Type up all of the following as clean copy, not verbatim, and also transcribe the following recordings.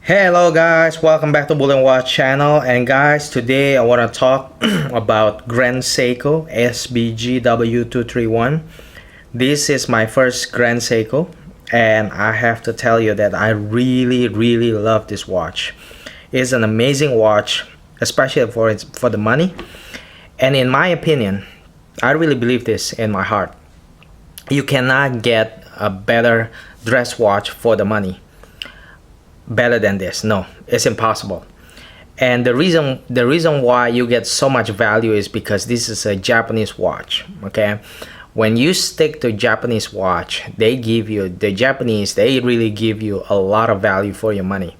Hello guys, welcome back to Bullet Watch channel. And guys, today I want to talk about Grand SEIKO SBGW231. This is my first Grand SEIKO, and I have to tell you that I really love this watch. It's an amazing watch, especially for the money. And in my opinion, I really believe this in my heart. You cannot get a better dress watch for the money. Better than this. No, it's impossible. And the reason why you get so much value is because this is a Japanese watch. Okay, when you stick to Japanese watch, they really give you a lot of value for your money.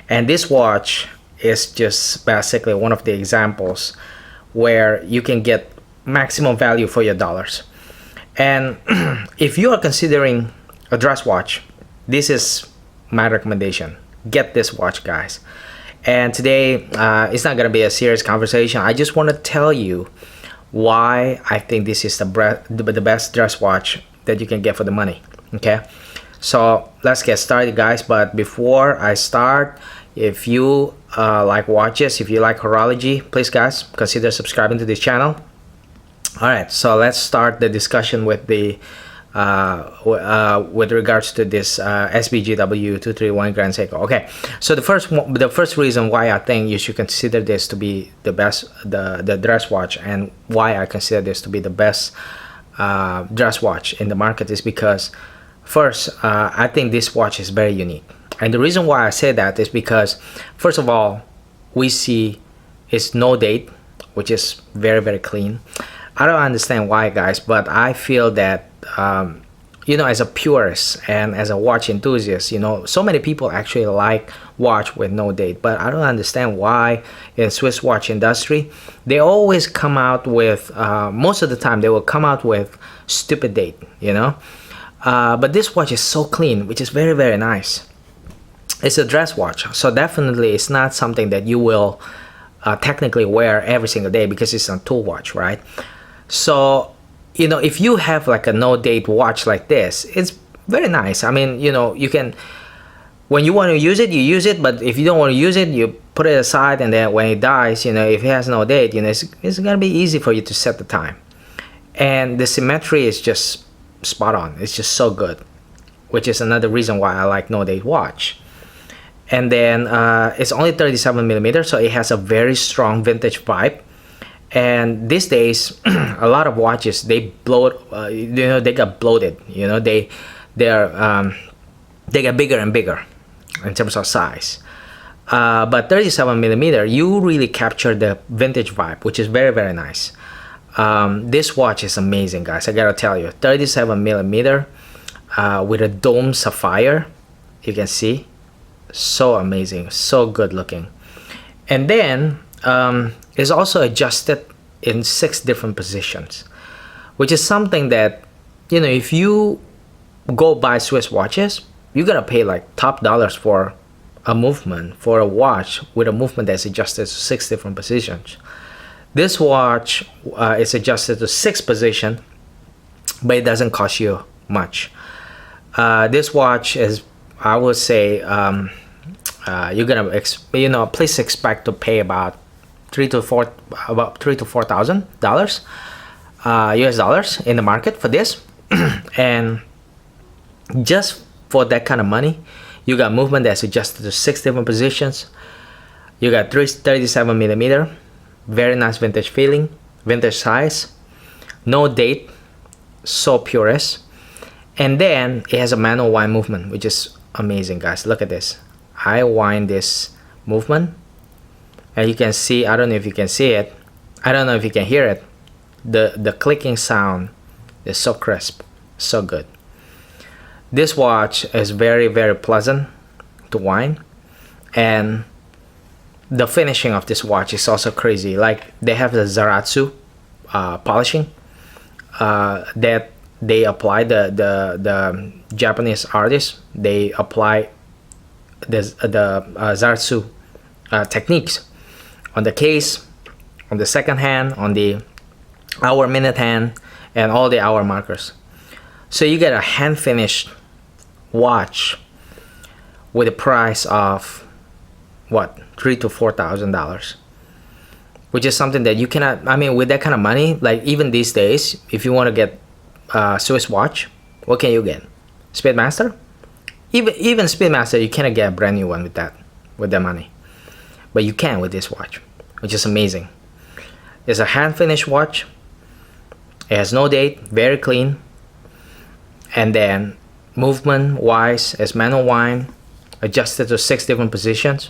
And this watch is just basically one of the examples where you can get maximum value for your dollars. And if you are considering a dress watch, this is my recommendation. Get this watch, guys. And today it's not gonna be a serious conversation. I just want to tell you why I think this is the best dress watch that you can get for the money. Okay, so let's get started, guys. But before I start, if you like watches, if you like horology, please guys consider subscribing to this channel. All right, so let's start the discussion with the with regards to this SBGW231 Grand SEIKO. Okay, so the first reason why I think you should consider this to be the best, the dress watch, and why I consider this to be the best dress watch in the market is because first, I think this watch is very unique. And the reason why I say that is because first of all, we see it's no date, which is very clean. I don't understand why, guys, but I feel that you know, as a purist and as a watch enthusiast, you know, so many people actually like watch with no date, but I don't understand why in Swiss watch industry they always come out with most of the time they will come out with stupid date, you know. But this watch is so clean, which is very nice. It's a dress watch, so definitely it's not something that you will technically wear every single day because it's a tool watch, right? So you know, if you have like a no date watch like this, it's very nice. I mean, you know, you can, when you want to use it, you use it, but if you don't want to use it, you put it aside, and then when it dies, you know, if it has no date, you know, it's gonna be easy for you to set the time. And the symmetry is just spot on. It's just so good, which is another reason why I like no date watch. And then it's only 37 millimeters, so it has a very strong vintage vibe. And these days a lot of watches, they bloat, you know, they got bloated, you know, they get bigger and bigger in terms of size, but 37 millimeter, you really capture the vintage vibe, which is very nice. This watch is amazing, guys. I gotta tell you, 37 millimeter with a dome sapphire, you can see, so amazing, so good looking. And then is also adjusted in 6 different positions, which is something that, you know, if you go buy Swiss watches, you're gonna pay like top dollars for a movement, for a watch with a movement that's adjusted to 6 different positions. This watch is adjusted to 6 positions, but it doesn't cost you much. This watch is, I would say, you're gonna you know, please expect to pay about $3,000 to $4,000 US dollars in the market for this. And just for that kind of money, you got movement that's adjusted to 6 different positions. You got 37 millimeter, very nice vintage feeling, vintage size, no date, so purist. And then it has a manual wind movement, which is amazing, guys. Look at this. I wind this movement, and you can see, I don't know if you can see it, I don't know if you can hear it, the clicking sound is so crisp, so good. This watch is very pleasant to wind, and the finishing of this watch is also crazy. Like, they have the Zaratsu polishing that they apply, the Japanese artists, they apply the Zaratsu techniques on the case, on the second hand, on the hour minute hand, and all the hour markers. So you get a hand finished watch with a price of what, $3,000 to $4,000, which is something that you cannot. I mean, with that kind of money, like even these days, if you want to get a Swiss watch, what can you get? Speedmaster. Even Speedmaster, you cannot get a brand new one with that money, but you can with this watch, which is amazing. It's a hand finished watch. It has no date, very clean, and then movement wise, it's manual wind, adjusted to 6 different positions,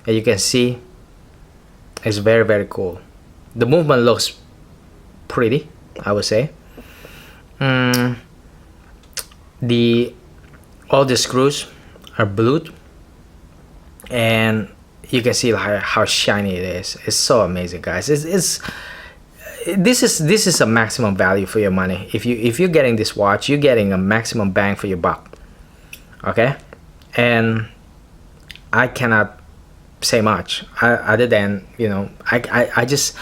and you can see it's very, very cool. The movement looks pretty, I would say. All the screws are blued, and you can see how shiny it is. It's so amazing, guys. This is a maximum value for your money. If you're getting this watch, you're getting a maximum bang for your buck. Okay, and I cannot say much other than, you know, I just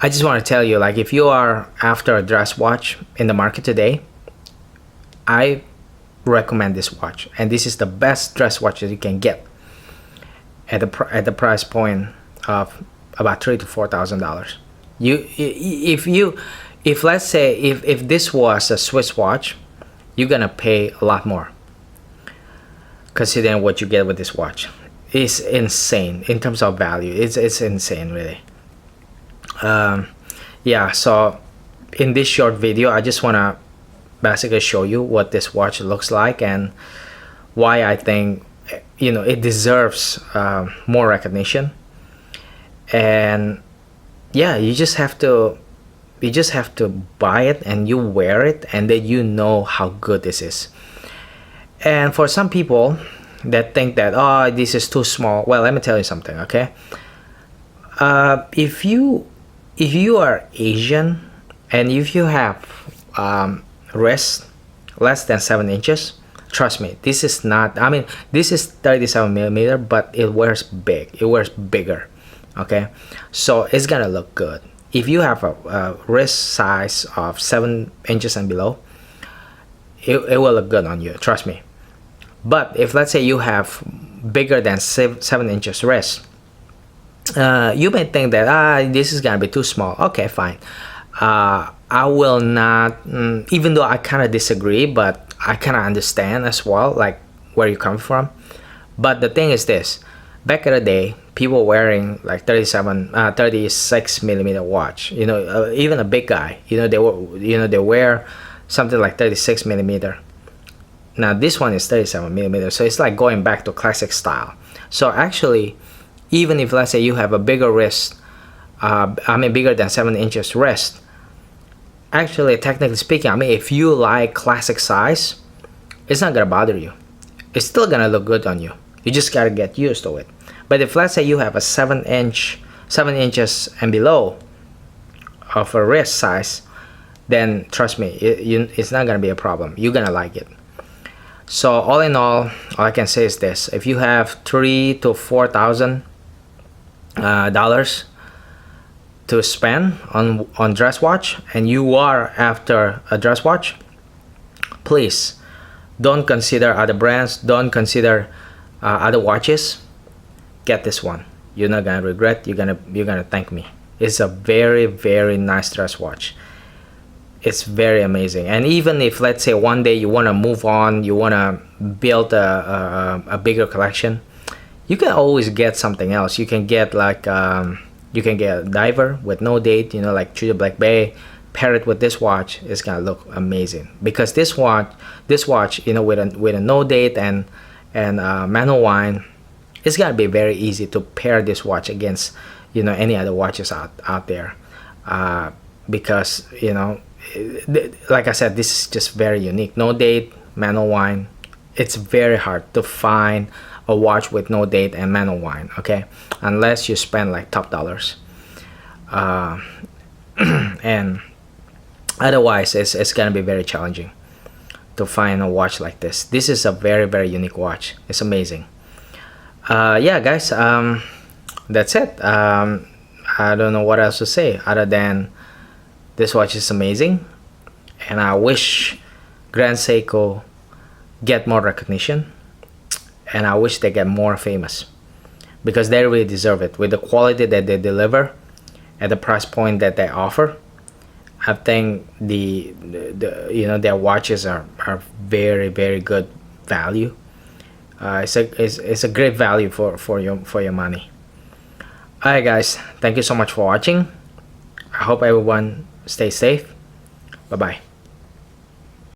want to tell you, like, if you are after a dress watch in the market today, I recommend this watch, and this is the best dress watch that you can get at the price point of about $3,000 to $4,000. If let's say if this was a Swiss watch, you're gonna pay a lot more, considering what you get with this watch. It's insane in terms of value. It's insane, really. Yeah, so in this short video, I just want to basically show you what this watch looks like and why I think, you know, it deserves more recognition. And yeah, you just have to buy it and you wear it, and then you know how good this is. And for some people that think that, oh, this is too small, well, let me tell you something, okay? If you are Asian and if you have wrist less than 7 inches, trust me, this is not, I mean, this is 37 millimeter, but it wears big, it wears bigger, okay? So it's gonna look good. If you have a wrist size of 7 inches and below, it will look good on you, trust me. But if let's say you have bigger than 7 inches wrist, you may think that this is gonna be too small. Okay, fine. I will not, even though I kind of disagree, but I kind of understand as well, like where you come from. But the thing is this: back in the day, people wearing like 36 millimeter watch. You know, even a big guy, you know, they wear something like 36 millimeter. Now this one is 37 millimeter, so it's like going back to classic style. So actually, even if let's say you have a bigger wrist, I mean bigger than 7 inches wrist, actually, technically speaking, I mean, if you like classic size, it's not gonna bother you. It's still gonna look good on you. You just gotta get used to it. But if let's say you have a 7 inches and below of a wrist size, then trust me, it's not gonna be a problem. You're gonna like it. So all in all I can say is this: if you have $3,000 to $4,000 to spend on dress watch, and you are after a dress watch, please don't consider other brands, don't consider other watches. Get this one. You're not gonna regret. You're gonna thank me. It's a very, very nice dress watch. It's very amazing. And even if let's say one day you want to move on, you want to build a bigger collection, you can always get something else. You can get like you can get a diver with no date, you know, like Tudor Black Bay. Pair it with this watch, it's gonna look amazing. Because this watch, you know, with a no date and manual wind, it's gonna be very easy to pair this watch against, you know, any other watches out there. Because, you know, like I said, this is just very unique. No date, manual wind. It's very hard to find a watch with no date and manual wind, okay, unless you spend like top dollars, and otherwise it's gonna be very challenging to find a watch like this. This is a very, very unique watch. It's amazing. Yeah, guys, that's it. I don't know what else to say other than this watch is amazing, and I wish Grand Seiko get more recognition, and I wish they get more famous. because they really deserve it with the quality that they deliver at the price point that they offer. I think their watches are very, very good value. It's a great value for your money. Alright guys, thank you so much for watching. I hope everyone stay safe. Bye bye.